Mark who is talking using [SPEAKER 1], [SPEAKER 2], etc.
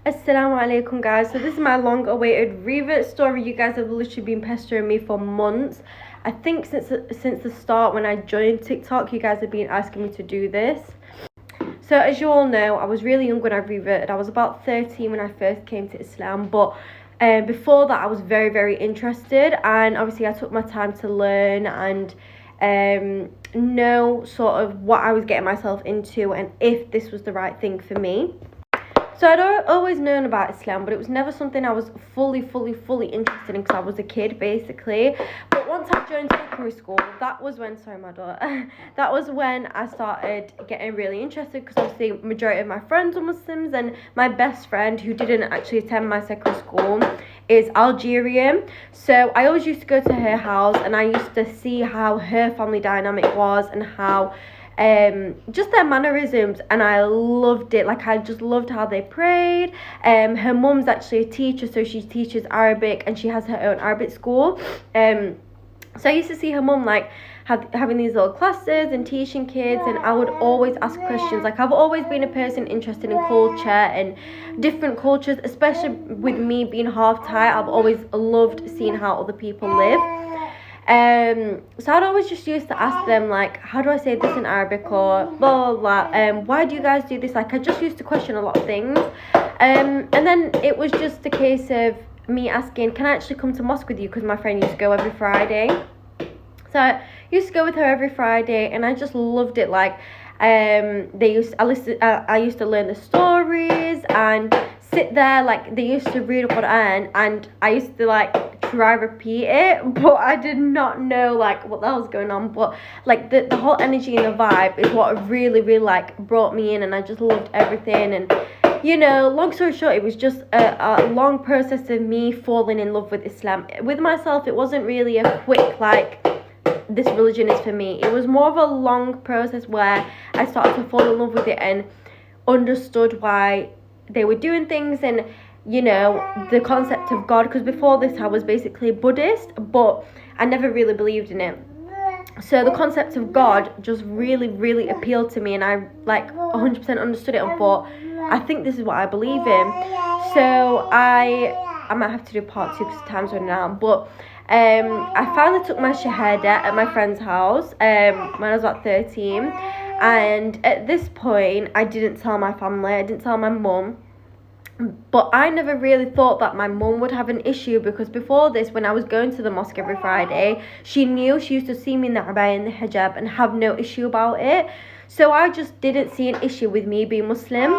[SPEAKER 1] Assalamu alaikum guys. So this is my long awaited Revert story. You guys have literally been pestering me for months. I think since the start when I joined TikTok, you guys have been asking me to do this. So as you all know, I was really young when I reverted. I was about 13 when I first came to Islam, but before that I was very interested, and obviously I took my time to learn and know sort of what I was getting myself into and if this was the right thing for me. So I'd always known about Islam, but it was never something I was fully interested in because I was a kid, basically. But once I joined secondary school, that was when, sorry, my daughter, that was when I started getting really interested, because obviously majority of my friends were Muslims, and my best friend, who didn't actually attend my secondary school, is Algerian. So I always used to go to her house, and I used to see how her family dynamic was and how just their mannerisms, and I loved it. Like, I just loved how they prayed. Her mum's actually a teacher, so she teaches Arabic and she has her own Arabic school. So I used to see her mum like having these little classes and teaching kids, and I would always ask questions. Like, I've always been a person interested in culture and different cultures, especially with me being half Thai. I've always loved seeing how other people live. So I'd always just used to ask them, like, how do I say this in Arabic, or blah blah blah, why do you guys do this? Like, I just used to question a lot of things, and then it was just a case of me asking, can I actually come to mosque with you, because my friend used to go every Friday. So I used to go with her every Friday, and I just loved it. Like, I used to learn the stories and sit there. Like, they used to read Quran, and I used to like try repeat it, but I did not know like what the hell was going on. But like the whole energy and the vibe is what really like brought me in, and I just loved everything. And you know, long story short, it was just a long process of me falling in love with Islam. With myself, it wasn't really a quick like, this religion is for me. It was more of a long process where I started to fall in love with it and understood why they were doing things, and you know, the concept of God, because before this I was basically Buddhist, but I never really believed in it. So the concept of God just really appealed to me, and I like 100% understood it and thought, I think this is what I believe in. So I might have to do part 2 because time's running out, but I finally took my shahada at my friend's house when I was about 13, and at this point I didn't tell my family, I didn't tell my mum. But I never really thought that my mum would have an issue, because before this, when I was going to the mosque every Friday, she knew, she used to see me in the abaya and the hijab and have no issue about it. So I just didn't see an issue with me being Muslim.